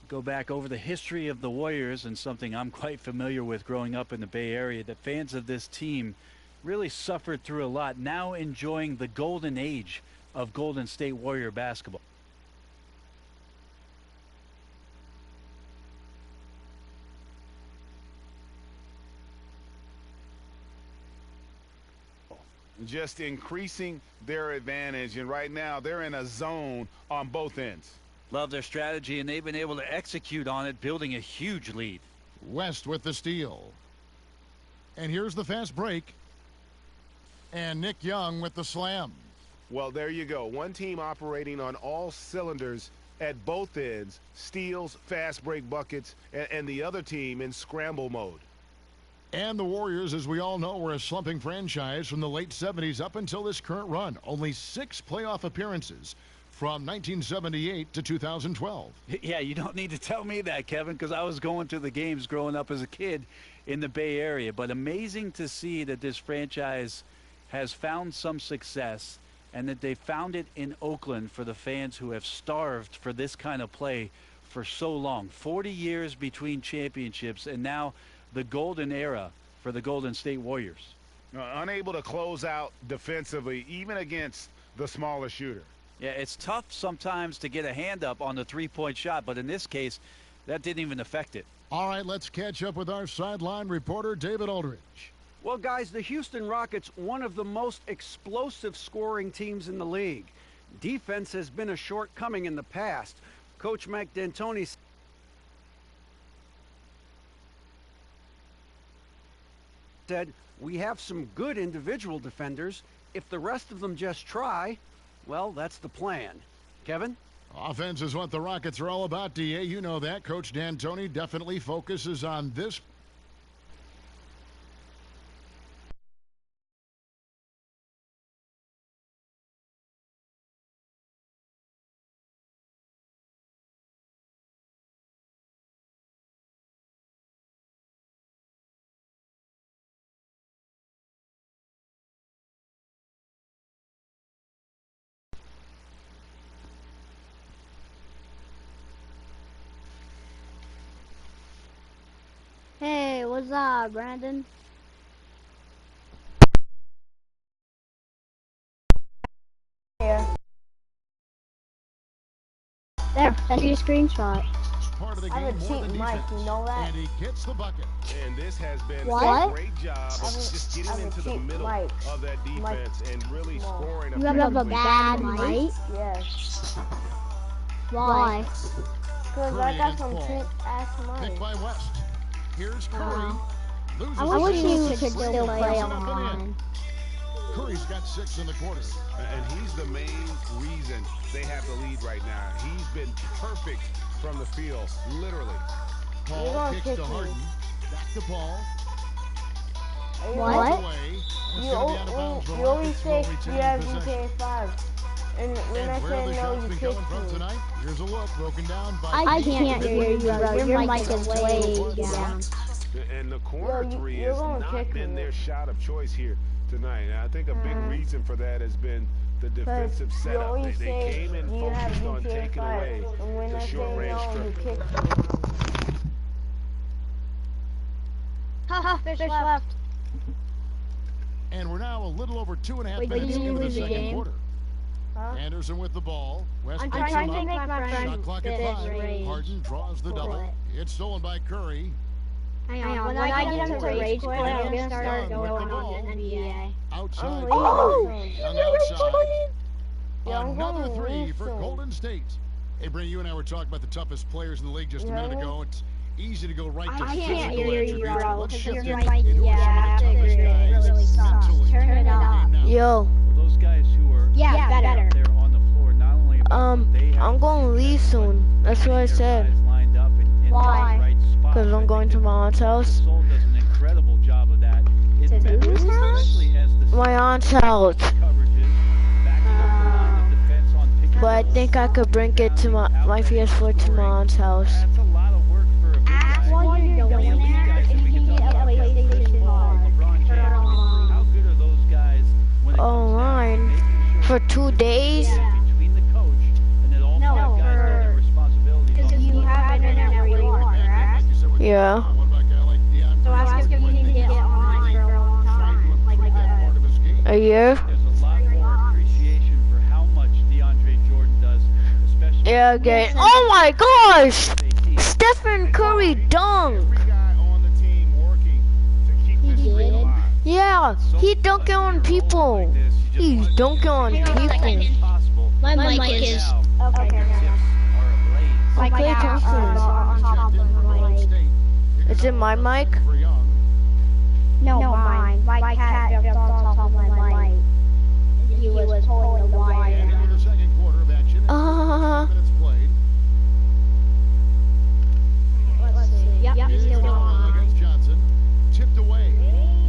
Go back over the history of the Warriors, and something I'm quite familiar with growing up in the Bay Area. The fans of this team really suffered through a lot, now enjoying the golden age of Golden State Warrior basketball. Just increasing their advantage, and right now they're in a zone on both ends. Love their strategy, and they've been able to execute on it, building a huge lead. West with the steal. And here's the fast break. And Nick Young with the slam. Well, there you go. One team operating on all cylinders at both ends, steals, fast break buckets, and the other team in scramble mode. And the Warriors, as we all know, were a slumping franchise from the late 70s up until this current run. Only 6 playoff appearances from 1978 to 2012. Yeah, you don't need to tell me that, Kevin, because I was going to the games growing up as a kid in the Bay Area. But amazing to see that this franchise has found some success and that they found it in Oakland for the fans who have starved for this kind of play for so long. 40 years between championships, and now the golden era for the Golden State Warriors. Unable to close out defensively, even against the smaller shooter. Yeah, it's tough sometimes to get a hand up on the three-point shot, but in this case, that didn't even affect it. All right, let's catch up with our sideline reporter, David Aldridge. Well, guys, the Houston Rockets, one of the most explosive scoring teams in the league. Defense has been a shortcoming in the past. Coach Mike D'Antoni said, we have some good individual defenders. If the rest of them just try, well, that's the plan. Kevin? Offense is what the Rockets are all about, D.A. You know that. Coach D'Antoni definitely focuses on this. Hey, what's up, Brandon? Here. There, that's your screenshot. Part of the I have game, a more cheat than mic, defense. you know that? And he gets the bucket. And this has been What? a great job of just getting into the middle of that defense and really scoring. You have a bad mic? Yes. Why? Because I got some cheap ass Picked mic. by West. Here's Curry. Loses I wish it. you could still play Up and in. online. Curry's got 6 in the quarter. And he's the main reason they have the lead right now. He's been perfect from the field, literally. Paul kicks to Harden. Back to Paul. What? You always say you have GTA 5. And when I say no, you kick me. Tonight, here's a look broken down by I can't hear you, bro. Your mic is way down. And the corner three has not been their shot of choice here tonight. And I think a big reason for that has been the defensive setup. They came in focused on taking away the short-range strip. Haha, fish left. And we're now a little over 2.5 minutes into the second quarter. Anderson with the ball. I'm trying to make my friend shot clock at 5. Harden draws the double. It's stolen by Curry. Hang on, when I get him to rage quit, I'm going to start going on the NBA. Outside. Young outside. Another 3 for Golden State. Hey, Brent, you and I were talking about the toughest players in the league just a minute ago. It's easy to go right to I can't physical hear you, attributes. bro, Let's because shift your it mic into some of the toughest guys really sucks. mentally. Turn it up. Yo. Those guys who are better. there on the floor, not only I'm going to leave soon. That's what I said. lined up in Why? the right spot. Because I'm going to my aunt's house. Sol does an incredible job of that. To whose house? Especially as the My aunt's house. coverages, backing up the line of defense on pick and But I think I could bring it to my PS4 to my aunt's house. That's a lot of work for a big guy. While you're doing that, if you can get a PlayStation 5, turn it on. How good are those guys when it Online for 2 days. between the coach and then all No, five guys know their responsibilities? Because you have internet where you are, correct? Yeah. So ask if you can get online for a long time. Like A year? There's a lot more appreciation for how much DeAndre Jordan does, especially Yeah, okay. Oh my gosh! Stephen Curry dunked! Yeah, he dunking on people. He's dunking on people. My mic is... Okay. Like Klay Thompson. Is it my mic? No, mine. My cat jumped on top of my mic. He was pulling the wire. Minutes played. Let's see. Yep, he's still on. Against Johnson. Tipped away.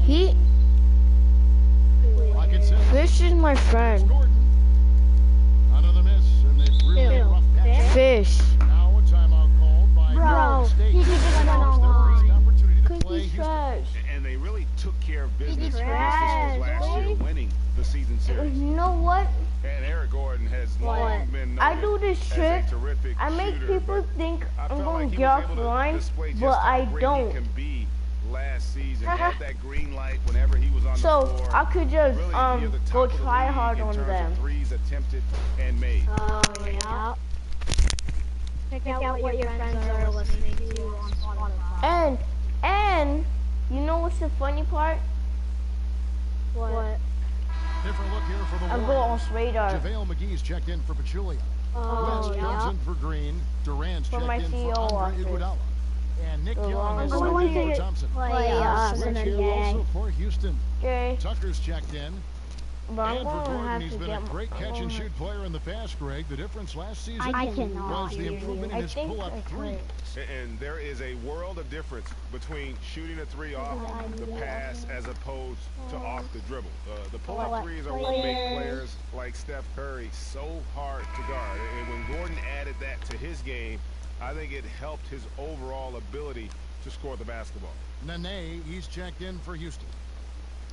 He... Like it says, Fish is my friend. another miss, and they've really rough patch. Fish. Now a timeout called by Golden State. he just went on Opportunity to Cause play he's Houston. trash. And they really took care of business for trash, last year, winning the season series. You know what? And Eric Gordon has long been known I do this as trick. a terrific I make shooter, people but think I I'm felt going like to he get was able to offline, display just but how I great don't. he can be last season. Had that green light whenever he was on the So floor. I could just Really near the top go of the try league hard in on terms them. of threes attempted and made. Oh, yeah. Check out what your friends are listening to on Spotify. And you know what's the funny part? What? Different look here for the I go Warriors. off radar. JaVale McGee's checked in for Pachulia. Oh, West comes yeah. in for Green. Durant's For checked my in CEO for Andre office. Iguodala. And Nick The Young is longest in one. for Thompson. Playoffs Switch in the here day. also for Houston. Okay. Tucker's checked in. But I'm And for going to Gordon, have he's to been a get great catch and shoot player in the past, Greg. The difference last season I cannot was the hear improvement you. in his pull-up three. And there is a world of difference between shooting a three off the pass as opposed to off the dribble. The pull-up threes are what make players like Steph Curry so hard to guard. And when Gordon added that to his game, I think it helped his overall ability to score the basketball. Nene, he's checked in for Houston.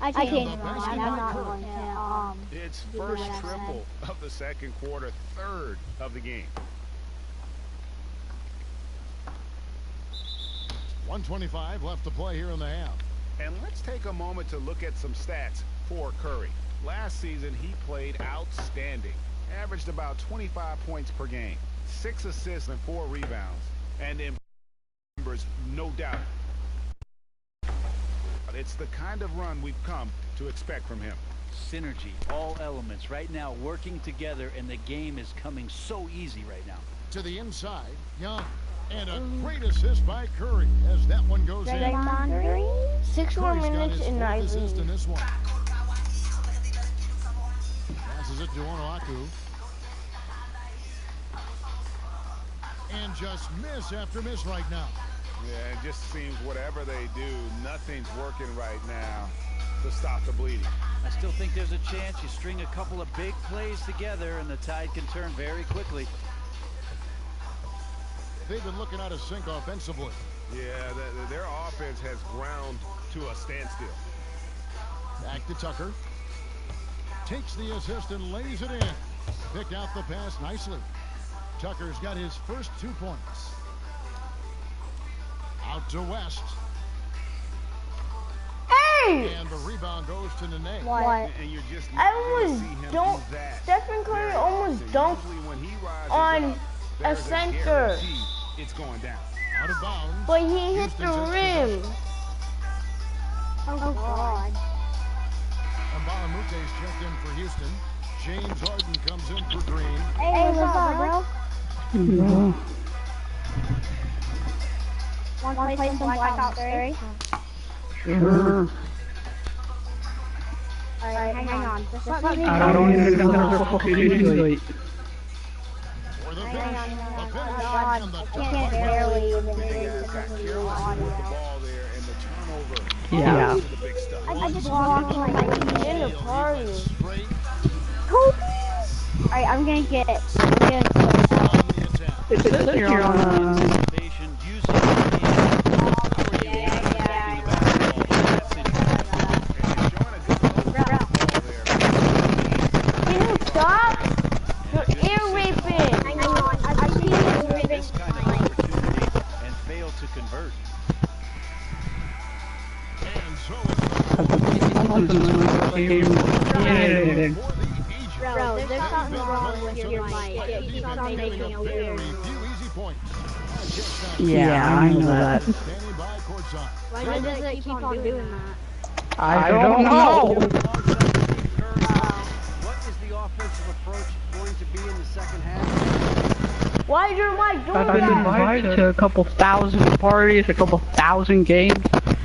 I can't. I'm not going to. It's do first what I triple of the second quarter, third of the game. 1:25 left to play here in the half. And let's take a moment to look at some stats for Curry. Last season, he played outstanding. Averaged about 25 points per game, 6 assists and 4 rebounds. And in numbers, no doubt. It's the kind of run we've come to expect from him. Synergy, all elements right now working together, and the game is coming so easy right now. To the inside, Young. And a great assist by Curry as that one goes in. 6 more Curry's got minutes his and fourth I assist in lead. this one. Passes it to Onuaku. And just miss after miss right now. Yeah, it just seems whatever they do, nothing's working right now to stop the bleeding. I still think there's a chance you string a couple of big plays together and the tide can turn very quickly. They've been looking out of sync offensively. Yeah, their offense has ground to a standstill. Back to Tucker. Takes the assist and lays it in. Picked out the pass nicely. Tucker's got his first 2 points. Out to West. Hey! And the rebound goes to Nene. What? And you're just I almost dunked. Stephen Curry almost dunked on a center. It's going down. Out of bounds. But he hit the rim. Oh, God. And Balamute's checked in for Houston. James Harden comes in for Green. Hey, what's up, bro? Want to play some Blackout 3? Sure. Alright, hang on. I don't even know what fucking do. For the finish. Hang on. The finish. Oh, God. And the I can't barely even hear Guys got careless with the ball there and the turnover. Yeah. The big stuff. I just walked like in the party. Alright, I'm gonna get it. It says you're on Can you stop? You're ear raping. I see you ear raping. And fail to convert. And so Bro, there's something wrong with your mic. It keeps on making a weird. Yeah, I know that. Why does it keep on doing that? I don't know. What is the offensive approach going to be in the second half? Why is your mic doing I've been that? invited to a couple thousand parties, a couple thousand games.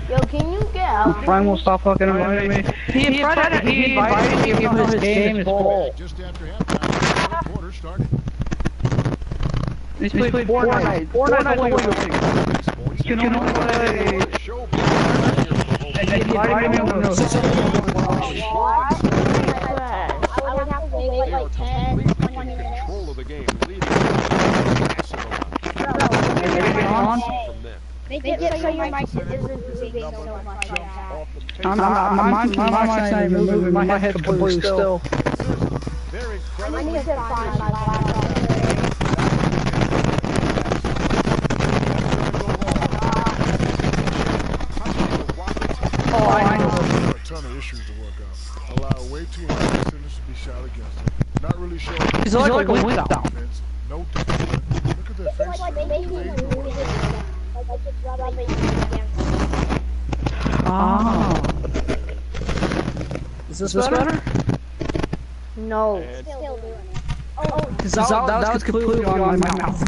Yo, can you get out? My friend will stop fucking inviting me. He invited me even though his game is full. just after halftime, the quarter started. He's played Fortnite. Fortnite's only good. You can only play. And he invited me on those. I would have to wait like 10, 20 minutes. Control of the game, leading Make it so your mic isn't moving so much. My mic's not even moving. My head's completely still. I need to find my laptop. Oh, I know. There are a ton of issues to work out. Allow way too many centers to be shot against him. Not really sure. He's like a win down. No discipline. Look at their faces. Oh. Is this better? No. That was completely on my mouth.